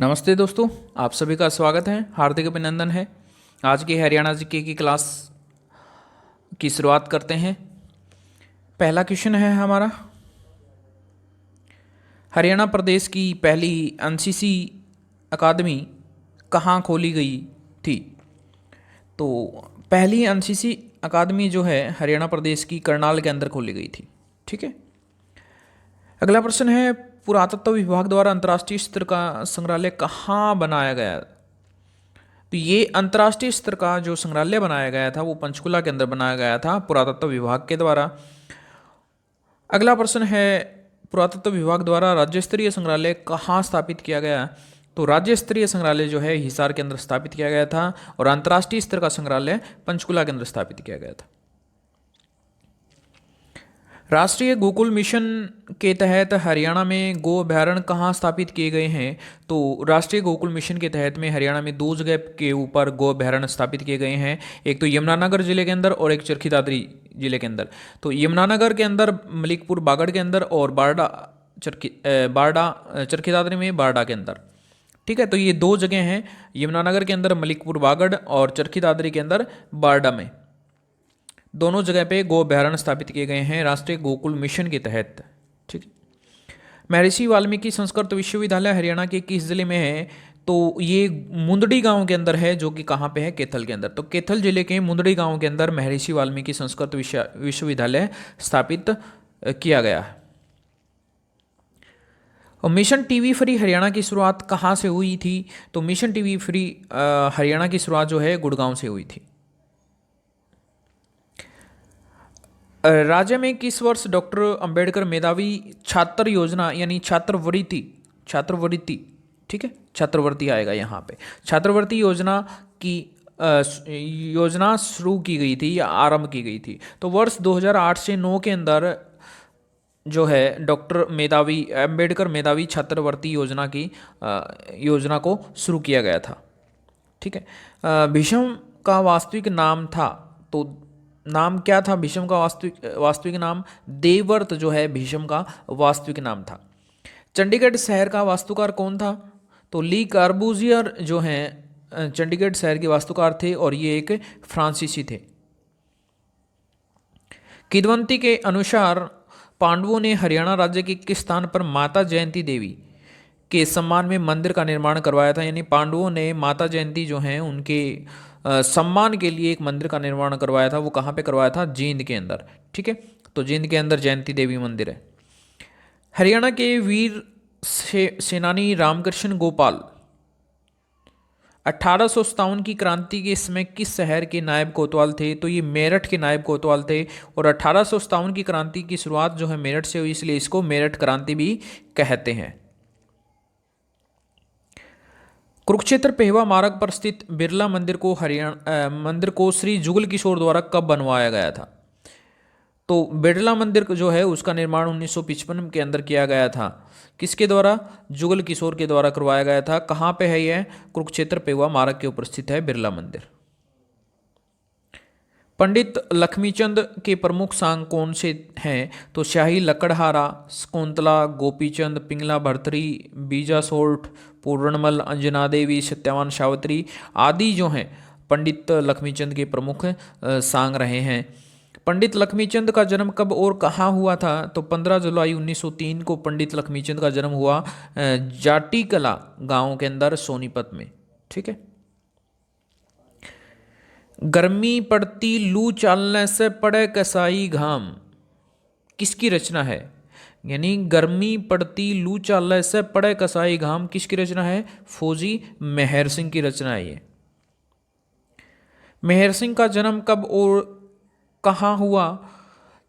नमस्ते दोस्तों, आप सभी का स्वागत है, हार्दिक अभिनंदन है। आज की हरियाणा जीके की क्लास की शुरुआत करते हैं। पहला क्वेश्चन है हमारा, हरियाणा प्रदेश की पहली एनसीसी अकादमी कहाँ खोली गई थी? तो पहली एनसीसी अकादमी जो है हरियाणा प्रदेश की करनाल के अंदर खोली गई थी। ठीक है। अगला प्रश्न है, पुरातत्व विभाग द्वारा अंतर्राष्ट्रीय स्तर का संग्रहालय कहाँ बनाया गया? तो ये अंतर्राष्ट्रीय स्तर का जो संग्रहालय बनाया गया था वो पंचकुला के अंदर बनाया गया था पुरातत्व विभाग के द्वारा। अगला प्रश्न है, पुरातत्व विभाग द्वारा राज्य स्तरीय संग्रहालय कहाँ स्थापित किया गया? तो राज्य स्तरीय संग्रहालय जो है हिसार के अंदर स्थापित किया गया था और अंतर्राष्ट्रीय स्तर का संग्रहालय पंचकुला के अंदर स्थापित किया गया था। राष्ट्रीय गोकुल मिशन के तहत हरियाणा में गो अभयारण्य कहाँ स्थापित किए गए हैं? तो राष्ट्रीय गोकुल मिशन के तहत में हरियाणा में दो जगह के ऊपर गो अभयारण्य स्थापित किए गए हैं। एक तो यमुनानगर जिले के अंदर और एक चरखी दादरी जिले के अंदर। तो यमुनानगर के अंदर मलिकपुर बागड़ के अंदर और चरखी दादरी में बारडा के अंदर। ठीक है, तो ये दो जगह हैं, यमुनानगर के अंदर मलिकपुर बागड़ और चरखी दादरी के अंदर बारडा में। दोनों जगह पे गो अभयारण्य स्थापित किए गए हैं राष्ट्रीय गोकुल मिशन के तहत। ठीक है। महर्षि वाल्मीकि संस्कृत विश्वविद्यालय हरियाणा के किस जिले में है? तो ये मुंदड़ी गांव के अंदर है, जो कि कहाँ पे है? कैथल के अंदर। तो कैथल जिले के मुंदड़ी गांव के अंदर महर्षि वाल्मीकि संस्कृत विश्वविद्यालय स्थापित किया गया है। और मिशन टीवी फ्री हरियाणा की शुरुआत कहाँ से हुई थी? तो मिशन टीवी फ्री हरियाणा की शुरुआत जो है गुड़गांव से हुई थी। राज्य में किस वर्ष डॉक्टर अंबेडकर मेधावी छात्र योजना यानी छात्रवृत्ति, ठीक है, छात्रवृत्ति आएगा यहाँ पे, छात्रवृत्ति योजना की योजना शुरू की गई थी या आरंभ की गई थी? तो वर्ष 2008 से 9 के अंदर जो है डॉक्टर अंबेडकर मेधावी छात्रवृत्ति योजना की योजना को शुरू किया गया था। ठीक है। भीष्म का वास्तविक नाम था, तो नाम क्या था भीष्म का वास्तविक नाम? देवव्रत जो है भीष्म का वास्तविक नाम था। चंडीगढ़ शहर का वास्तुकार कौन था? तो ली कार्बूजियर जो हैं चंडीगढ़ शहर के वास्तुकार थे और ये एक फ्रांसीसी थे। किदवंती के अनुसार पांडवों ने हरियाणा राज्य के किस स्थान पर माता जयंती देवी के सम्मान में मंदिर का निर्माण करवाया था? यानी पांडवों ने माता जयंती जो हैं उनके सम्मान के लिए एक मंदिर का निर्माण करवाया था। वो कहाँ पे करवाया था? जींद के अंदर। ठीक है, तो जींद के अंदर जयंती देवी मंदिर है। हरियाणा के वीर सेनानी रामकृष्ण गोपाल 1857 की क्रांति के समय किस शहर के नायब कोतवाल थे? तो ये मेरठ के नायब कोतवाल थे और 1857 की क्रांति की शुरुआत जो है मेरठ से हुई, इसलिए इसको मेरठ क्रांति भी कहते हैं। कुरुक्षेत्र पेहवा मार्ग पर स्थित बिरला मंदिर को श्री जुगल किशोर द्वारा कब बनवाया गया था? तो बिरला मंदिर जो है उसका निर्माण 1955 के अंदर किया गया था। किसके द्वारा? जुगल किशोर के द्वारा करवाया गया था। कहाँ पे है यह? कुरुक्षेत्र पेहवा मार्ग के ऊपर स्थित है बिरला मंदिर। पंडित लक्ष्मीचंद के प्रमुख सांग कौन से हैं? तो शाही लकड़हारा, शकुंतला, गोपीचंद, पिंगला भर्तरी, बीजासोल्ट, पूर्णमल, अंजना देवी, सत्यवान सावित्री आदि जो हैं पंडित लक्ष्मीचंद के प्रमुख सांग रहे हैं। पंडित लक्ष्मीचंद का जन्म कब और कहाँ हुआ था? तो 15 जुलाई 1903 को पंडित लक्ष्मीचंद का जन्म हुआ जाटी कला गांव के अंदर सोनीपत में। ठीक है। गर्मी पड़ती लू चालने से पड़े कसाई घाम किसकी रचना है? यानी गर्मी पड़ती लू चालने से पड़े कसाई घाम किसकी रचना है? फौजी मेहर सिंह की रचना है ये। मेहर सिंह का जन्म कब और कहाँ हुआ?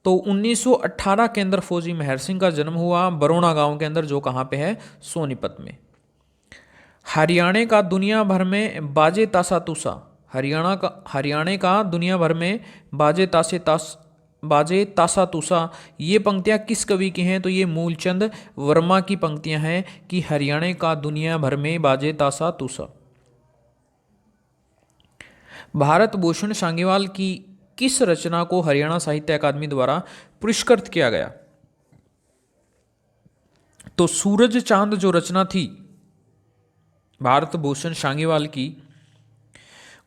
तो 1918 के अंदर फौजी मेहर सिंह का जन्म हुआ बरोना गांव के अंदर, जो कहाँ पे है? सोनीपत में। हरियाणा का दुनिया भर में बाजे तासा तुसा, हरियाणा का दुनिया भर में बाजे तासा तुसा, ये पंक्तियाँ किस कवि की हैं? तो ये मूलचंद वर्मा की पंक्तियाँ हैं कि हरियाणा का दुनिया भर में बाजे तासा तुसा। भारत भूषण सान्याल की किस रचना को हरियाणा साहित्य अकादमी द्वारा पुरस्कृत किया गया? तो सूरज चांद जो रचना थी भारत भूषण साहीवाल की,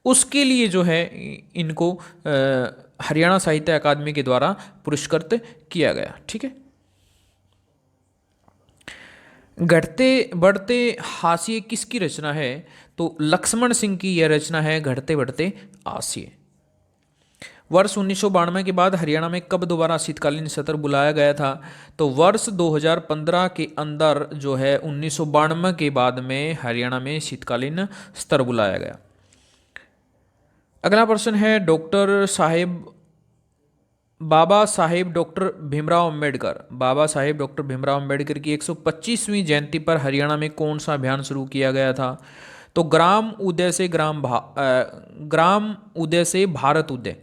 उसके लिए जो है इनको हरियाणा साहित्य अकादमी के द्वारा पुरस्कृत किया गया। ठीक है। घटते बढ़ते हाशिए किसकी रचना है? तो लक्ष्मण सिंह की यह रचना है, घटते बढ़ते हाशिए। वर्ष 1992 के बाद हरियाणा में कब दोबारा शीतकालीन सत्र बुलाया गया था? तो वर्ष 2015 के अंदर जो है 1992 के बाद में हरियाणा में शीतकालीन सत्र बुलाया गया। अगला प्रश्न है बाबा साहेब डॉक्टर भीमराव अंबेडकर, बाबा साहेब डॉक्टर भीमराव अंबेडकर की 125वीं जयंती पर हरियाणा में कौन सा अभियान शुरू किया गया था? तो ग्राम उदय से ग्राम उदय से भारत उदय,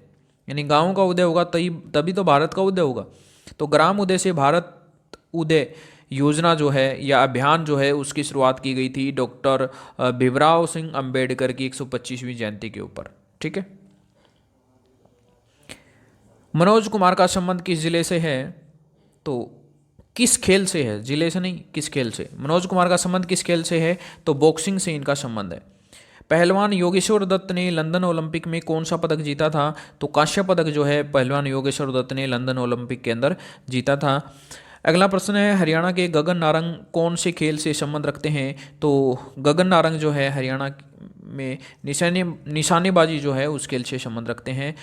यानी गांव का उदय होगा तभी तभी तो भारत का उदय होगा। तो ग्राम उदय से भारत उदय योजना जो है या अभियान जो है उसकी शुरुआत की गई थी डॉक्टर भीमराव सिंह अंबेडकर की 125वीं जयंती के ऊपर। ठीक है। मनोज कुमार का संबंध किस जिले से है? तो किस खेल से है, जिले से नहीं, किस खेल से। मनोज कुमार का संबंध किस खेल से है? तो बॉक्सिंग से इनका संबंध है। पहलवान योगेश्वर दत्त ने लंदन ओलंपिक में कौन सा पदक जीता था? तो कांस्य पदक जो है पहलवान योगेश्वर दत्त ने लंदन ओलंपिक के अंदर जीता था। अगला प्रश्न है हरियाणा के गगन नारंग कौन से खेल से संबंध रखते हैं? तो गगन नारंग जो है हरियाणा में निशानेबाजी जो है उस खेल से संबंध रखते हैं।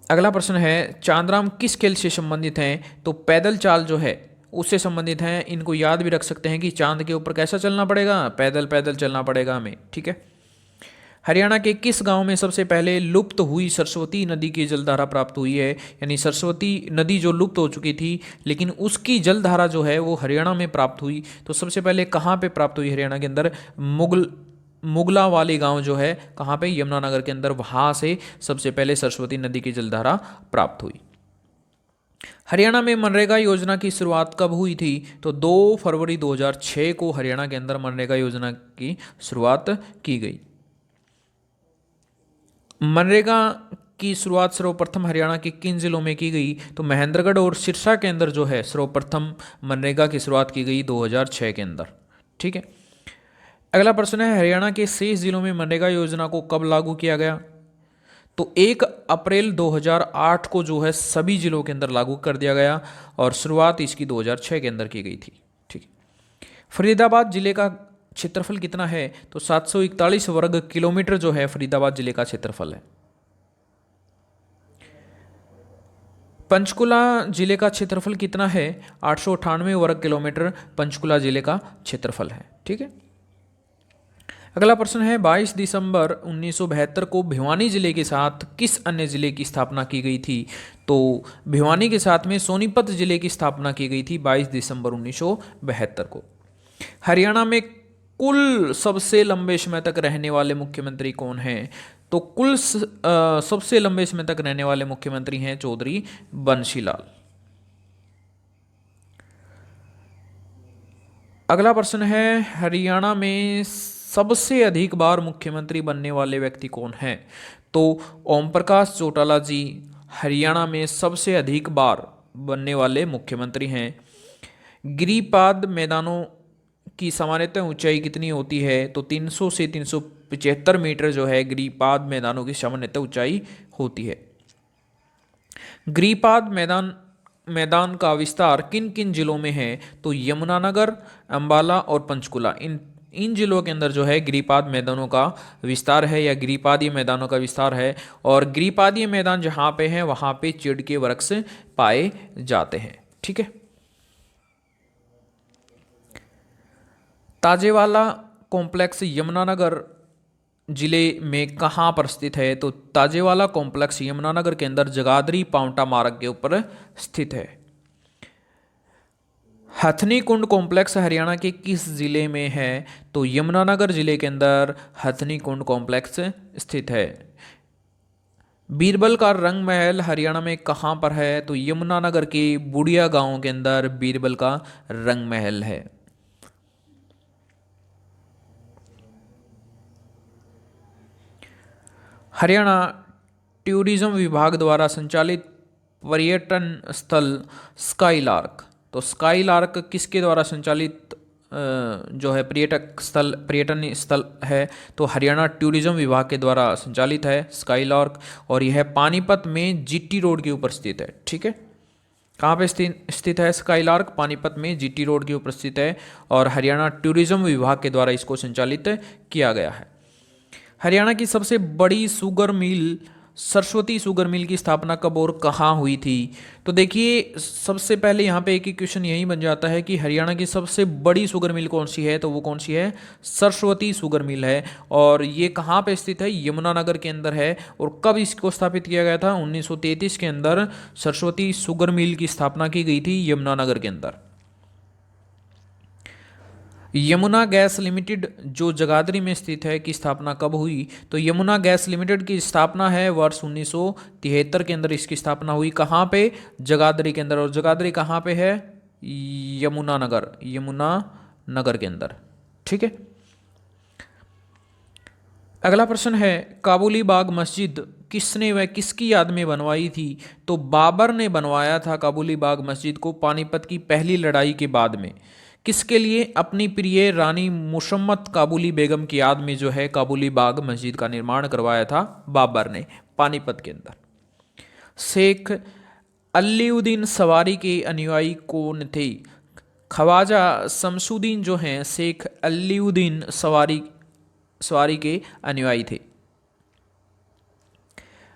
अगला प्रश्न है चांदराम किस खेल से संबंधित हैं? तो पैदल चाल जो है उससे संबंधित हैं। इनको याद भी रख सकते हैं कि चांद के ऊपर कैसा चलना पड़ेगा, पैदल पैदल चलना पड़ेगा हमें। ठीक है। हरियाणा के किस गांव में सबसे पहले लुप्त हुई सरस्वती नदी की जलधारा प्राप्त हुई है? यानी सरस्वती नदी जो लुप्त हो चुकी थी लेकिन उसकी जलधारा जो है वो हरियाणा में प्राप्त हुई। तो सबसे पहले कहाँ पे प्राप्त हुई हरियाणा के अंदर? मुगला वाली गांव जो है कहाँ पे? यमुनानगर के अंदर, वहाँ से सबसे पहले सरस्वती नदी की जलधारा प्राप्त हुई। हरियाणा में मनरेगा योजना की शुरुआत कब हुई थी? तो 2 फरवरी 2006 को हरियाणा के अंदर मनरेगा योजना की शुरुआत की गई। मनरेगा की शुरुआत सर्वप्रथम हरियाणा के किन जिलों में की गई? तो महेंद्रगढ़ और सिरसा के अंदर जो है सर्वप्रथम मनरेगा की शुरुआत की गई 2006 के अंदर। ठीक है। अगला प्रश्न है हरियाणा के शेष जिलों में मनरेगा योजना को कब लागू किया गया? तो 1 अप्रैल 2008 को जो है सभी जिलों के अंदर लागू कर दिया गया और शुरुआत इसकी 2006 के अंदर की गई थी। ठीक। फरीदाबाद जिले का क्षेत्रफल कितना है? तो 741 वर्ग किलोमीटर जो है फरीदाबाद जिले का क्षेत्रफल है। पंचकुला जिले का क्षेत्रफल कितना है? 898 वर्ग किलोमीटर पंचकुला जिले का क्षेत्रफल है। ठीक है। अगला प्रश्न है 22 दिसंबर 1972 को भिवानी जिले के साथ किस अन्य जिले की स्थापना की गई थी? तो भिवानी के साथ में सोनीपत जिले की स्थापना की गई थी 22 दिसंबर 1972 को। हरियाणा में कुल सबसे लंबे समय तक रहने वाले मुख्यमंत्री कौन हैं? तो सबसे लंबे समय तक रहने वाले मुख्यमंत्री हैं चौधरी बंशीलाल। अगला प्रश्न है हरियाणा में सबसे अधिक बार मुख्यमंत्री बनने वाले व्यक्ति कौन हैं? तो ओम प्रकाश चौटाला जी हरियाणा में सबसे अधिक बार बनने वाले मुख्यमंत्री हैं। गिरिपाद मैदानों की सामान्यतः ऊंचाई कितनी होती है? तो 300 से 375 मीटर जो है गिरिपाद मैदानों की सामान्यतः ऊंचाई होती है। गिरिपाद मैदान का विस्तार किन किन जिलों में है? तो यमुनानगर, अंबाला और पंचकुला, इन जिलों के अंदर जो है गिरिपाद मैदानों का विस्तार है या गिरिपादीय मैदानों का विस्तार है। और गिरिपादीय मैदान जहाँ पे है वहाँ पे चीड़ के वृक्ष पाए जाते हैं। ठीक है। ताजेवाला कॉम्प्लेक्स यमुनानगर जिले में कहाँ पर स्थित है? तो ताजेवाला कॉम्प्लेक्स यमुनानगर के अंदर जगाधरी पांवटा मार्ग के ऊपर स्थित है। हथनी कुंड कॉम्प्लेक्स हरियाणा के किस जिले में है? तो यमुनानगर जिले के अंदर हथनी कुंड कॉम्प्लेक्स स्थित है। बीरबल का रंग महल हरियाणा में कहाँ पर है? तो यमुनानगर के बुढ़िया गांव के अंदर बीरबल का रंग महल है। हरियाणा टूरिज्म विभाग द्वारा संचालित पर्यटन स्थल स्काईलार्क तो स्काई लार्क किसके द्वारा संचालित जो है पर्यटन स्थल है, तो हरियाणा टूरिज्म विभाग के द्वारा संचालित है स्काई लार्क। और यह पानीपत में जीटी रोड के ऊपर स्थित है। ठीक है, कहाँ पे स्थित है स्काई लार्क? पानीपत में जीटी रोड के ऊपर स्थित है और हरियाणा टूरिज्म विभाग के द्वारा इसको संचालित किया गया है। हरियाणा की सबसे बड़ी sugar mill Saraswati sugar mill की स्थापना कब और कहाँ हुई थी? तो देखिए, सबसे पहले यहाँ पे एक ही क्वेश्चन यही बन जाता है कि हरियाणा की सबसे बड़ी शुगर मिल कौन सी है, तो वो कौन सी है? सरस्वती शुगर मिल है। और ये कहाँ पे स्थित है? यमुनानगर के अंदर है। और कब इसको स्थापित किया गया था? 1933 के अंदर सरस्वती शुगर मिल की स्थापना की गई थी यमुनानगर के अंदर। यमुना गैस लिमिटेड जो जगाधरी में स्थित है की स्थापना कब हुई? तो यमुना गैस लिमिटेड की स्थापना है वर्ष 1973 के अंदर इसकी स्थापना हुई। कहाँ पे? जगाधरी के अंदर। और जगाधरी कहाँ पे है? यमुनानगर के अंदर। ठीक है, अगला प्रश्न है, काबुली बाग मस्जिद किसने व किसकी याद में बनवाई थी? तो बाबर ने बनवाया था काबुली बाग मस्जिद को पानीपत की पहली लड़ाई के बाद में। किसके लिए? अपनी प्रिय रानी मुशम्मत काबुली बेगम की याद में जो है काबुली बाग मस्जिद का निर्माण करवाया था बाबर ने पानीपत के अंदर। शेख अल्लाउद्दीन सवारी के अनुयायी कौन थे? ख्वाजा शमसुद्दीन जो हैं शेख अल्लाउद्दीन सवारी के अनुयायी थे।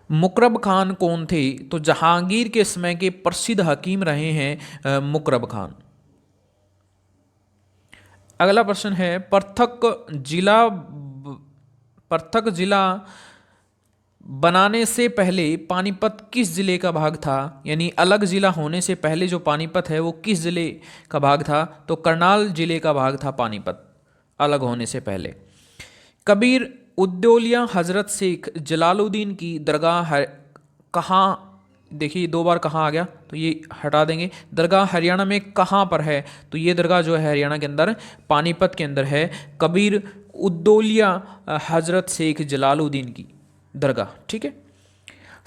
मुकरब खान कौन थे? तो जहांगीर के समय के प्रसिद्ध हकीम रहे हैं मुकरब खान। अगला प्रश्न है, पृथक जिला बनाने से पहले पानीपत किस जिले का भाग था? यानी अलग जिला होने से पहले जो पानीपत है वो किस जिले का भाग था? तो करनाल जिले का भाग था पानीपत अलग होने से पहले। कबीर उद्दौलिया हजरत शेख जलालुद्दीन की दरगाह कहाँ? देखिए, दो बार कहाँ आ गया तो ये हटा देंगे। दरगाह हरियाणा में कहाँ पर है? तो ये दरगाह जो है हरियाणा के अंदर पानीपत के अंदर है, कबीर उद्दौलिया हजरत शेख जलालुद्दीन की दरगाह। ठीक है,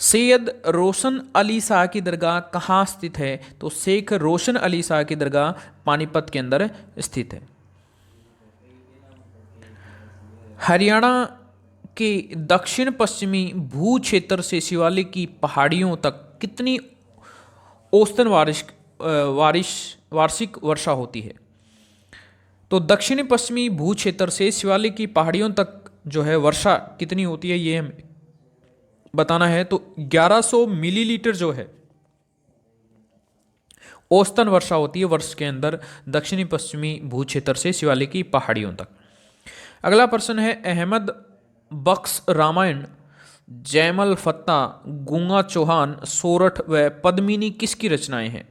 सैयद रोशन अली शाह की दरगाह कहाँ स्थित है? तो शेख रोशन अली शाह की दरगाह पानीपत के अंदर स्थित है। हरियाणा के दक्षिण पश्चिमी भू क्षेत्र से शिवालिक की पहाड़ियों तक कितनी औसतन वार्षिक वर्षा होती है? तो दक्षिण पश्चिमी भू क्षेत्र से शिवालिक की पहाड़ियों तक जो है वर्षा कितनी होती है ये हमें बताना है। तो 1100 मिलीलीटर जो है औसतन वर्षा होती है वर्ष के अंदर दक्षिणी पश्चिमी भू क्षेत्र से शिवालिक की पहाड़ियों तक। अगला प्रश्न है, अहमद बख्श रामायण, जैमल फत्ता, गूंगा चौहान, सोरठ व पद्मिनी किसकी रचनाएं हैं?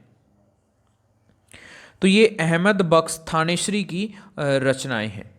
तो ये अहमद बख्श थानेश्वरी की रचनाएं हैं।